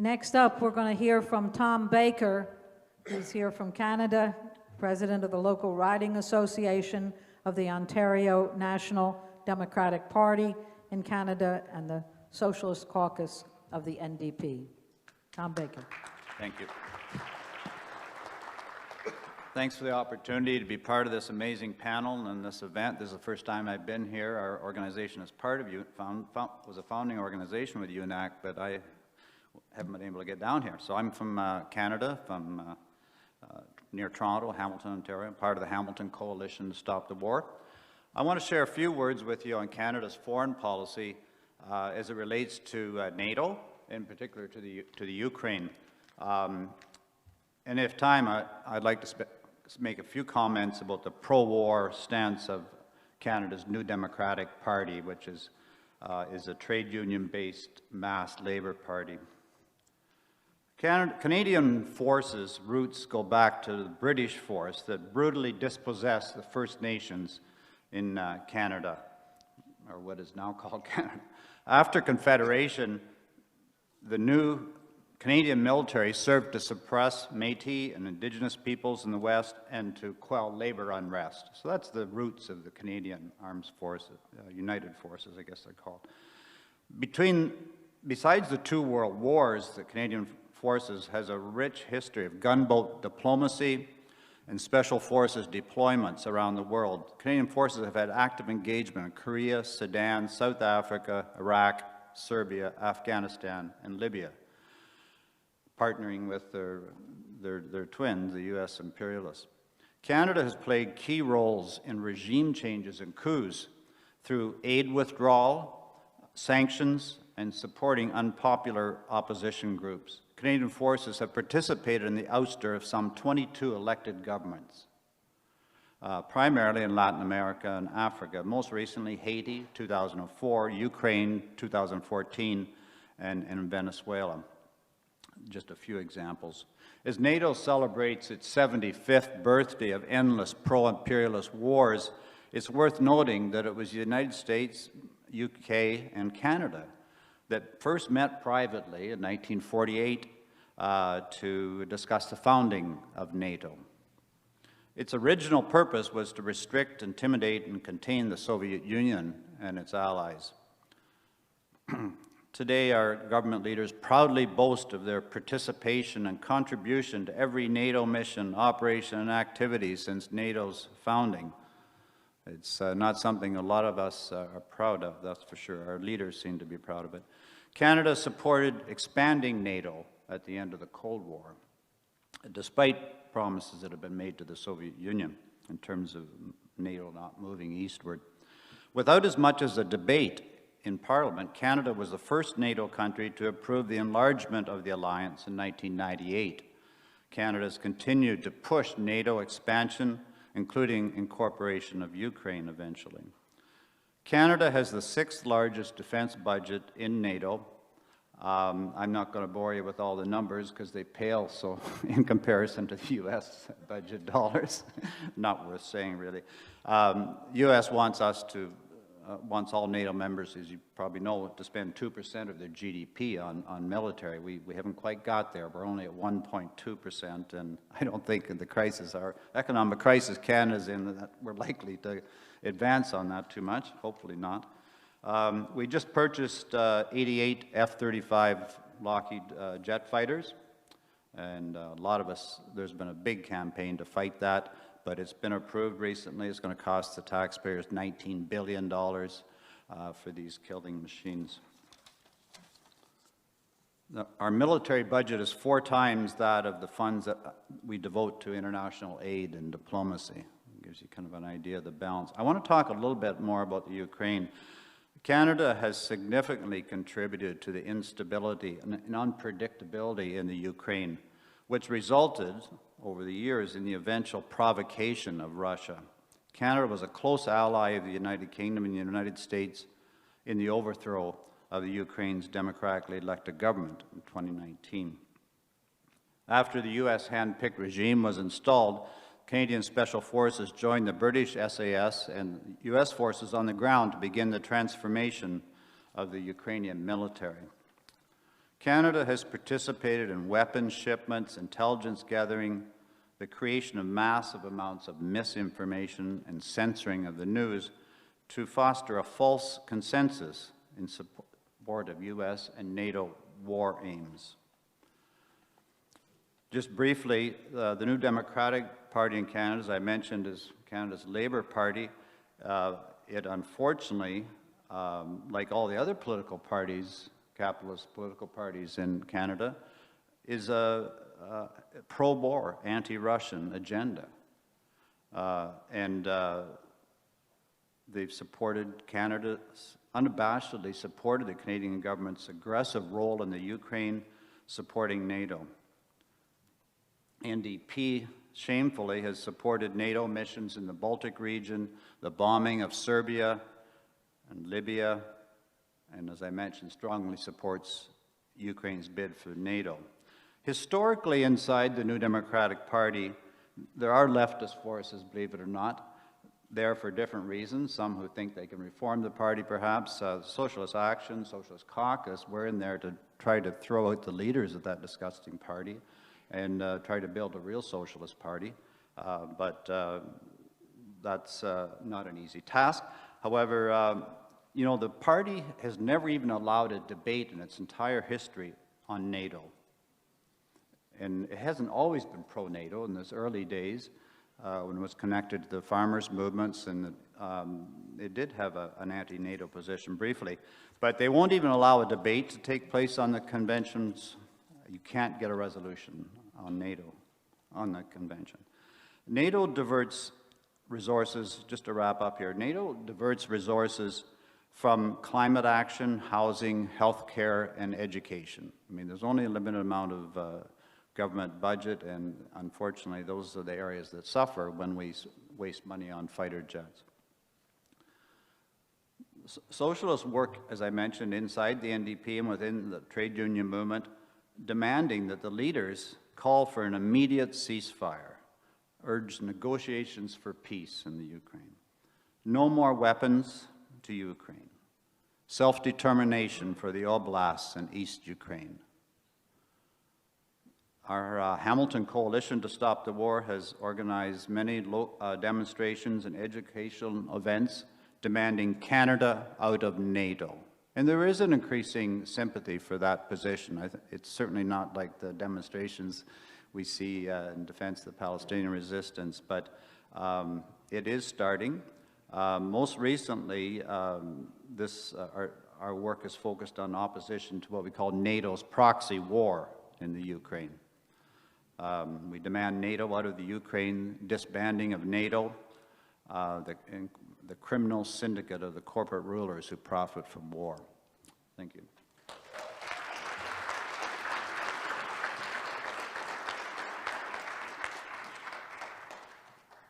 Next up, we're going to hear from Tom Baker, who's here from Canada, President of the local riding association of the Ontario National Democratic Party in Canada and the Socialist Caucus of the NDP. Tom Baker. Thank you. Thanks for the opportunity to be part of this amazing panel and this event. This is the first time I've been here. Our organization is part of was a founding organization with UNAC, but I haven't been able to get down here. So I'm from Canada, from near Toronto, Hamilton, Ontario, part of the Hamilton Coalition to Stop the War. I want to share a few words with you on Canada's foreign policy as it relates to NATO, in particular to the Ukraine. And if time, I'd like to make a few comments about the pro-war stance of Canada's New Democratic Party, which is a trade union-based mass labour party. Canadian forces' roots go back to the British force that brutally dispossessed the First Nations in Canada, or what is now called Canada. After Confederation, the new Canadian military served to suppress Métis and Indigenous peoples in the West and to quell labor unrest. So that's the roots of the Canadian Armed Forces, United Forces, I guess they're called. Besides the two world wars, the Canadian Forces has a rich history of gunboat diplomacy and special forces deployments around the world. Canadian Forces have had active engagement in Korea, Sudan, South Africa, Iraq, Serbia, Afghanistan, and Libya, partnering with their twins, the U.S. imperialists. Canada has played key roles in regime changes and coups through aid withdrawal, sanctions, and supporting unpopular opposition groups. Canadian forces have participated in the ouster of some 22 elected governments, primarily in Latin America and Africa, most recently Haiti, 2004, Ukraine, 2014, and in Venezuela. Just a few examples. As NATO celebrates its 75th birthday of endless pro-imperialist wars, it's worth noting that it was the United States, UK, and Canada that first met privately in 1948 to discuss the founding of NATO. Its original purpose was to restrict, intimidate, and contain the Soviet Union and its allies. Today, our government leaders proudly boast of their participation and contribution to every NATO mission, operation, and activity since NATO's founding. It's not something a lot of us are proud of, that's for sure. Our leaders seem to be proud of it. Canada supported expanding NATO at the end of the Cold War, despite promises that have been made to the Soviet Union in terms of NATO not moving eastward. Without as much as a debate in Parliament, Canada was the first NATO country to approve the enlargement of the alliance in 1998. Canada has continued to push NATO expansion, including incorporation of Ukraine eventually. Canada has the 6th largest defense budget in NATO. I'm not going to bore you with all the numbers because they pale so in comparison to the U.S. budget dollars. Not worth saying, really. U.S. wants wants all NATO members, as you probably know, to spend 2% of their GDP on military. We haven't quite got there. We're only at 1.2%, and I don't think in the crisis, our economic crisis Canada's in, that we're likely to advance on that too much, hopefully not. We just purchased 88 F-35 Lockheed jet fighters, and a lot of us, there's been a big campaign to fight that, but it's been approved recently. It's going to cost the taxpayers $19 billion for these killing machines. Our military budget is 4 times that of the funds that we devote to international aid and diplomacy. It gives you kind of an idea of the balance. I want to talk a little bit more about the Ukraine. Canada has significantly contributed to the instability and unpredictability in the Ukraine, which resulted over the years in the eventual provocation of Russia. Canada was a close ally of the United Kingdom and the United States in the overthrow of the Ukraine's democratically elected government in 2019. After the U.S. hand-picked regime was installed, Canadian Special Forces joined the British SAS and U.S. forces on the ground to begin the transformation of the Ukrainian military. Canada has participated in weapons shipments, intelligence gathering, the creation of massive amounts of misinformation and censoring of the news to foster a false consensus in support of U.S. and NATO war aims. Just briefly, the New Democratic Party in Canada, as I mentioned, is Canada's Labour Party. It unfortunately, like all the other political parties, capitalist political parties in Canada, is a pro-war, anti-Russian agenda. They've supported Canada, unabashedly supported the Canadian government's aggressive role in the Ukraine, supporting NATO. NDP shamefully has supported NATO missions in the Baltic region, the bombing of Serbia and Libya, and as I mentioned, strongly supports Ukraine's bid for NATO. Historically, inside the New Democratic Party, there are leftist forces, believe it or not, there for different reasons. Some who think they can reform the party, perhaps. Socialist Action, Socialist Caucus, we're in there to try to throw out the leaders of that disgusting party and try to build a real socialist party. But that's not an easy task. However, you know, the party has never even allowed a debate in its entire history on NATO. And it hasn't always been pro-NATO in those early days when it was connected to the farmers' movements, and it did have an anti-NATO position briefly. But they won't even allow a debate to take place on the conventions. You can't get a resolution on NATO, on the convention. NATO diverts resources, just to wrap up here, NATO diverts resources from climate action, housing, healthcare, and education. I mean, there's only a limited amount of government budget, and unfortunately, those are the areas that suffer when we waste money on fighter jets. Socialists work, as I mentioned, inside the NDP and within the trade union movement, demanding that the leaders call for an immediate ceasefire, urge negotiations for peace in the Ukraine. No more weapons to Ukraine. Self-determination for the oblasts in East Ukraine. Our Hamilton Coalition to Stop the War has organized many demonstrations and educational events demanding Canada out of NATO. And there is an increasing sympathy for that position. It's certainly not like the demonstrations we see in defense of the Palestinian resistance, but it is starting. Most recently, our work is focused on opposition to what we call NATO's proxy war in the Ukraine. We demand NATO out of the Ukraine, disbanding of NATO, the criminal syndicate of the corporate rulers who profit from war. Thank you.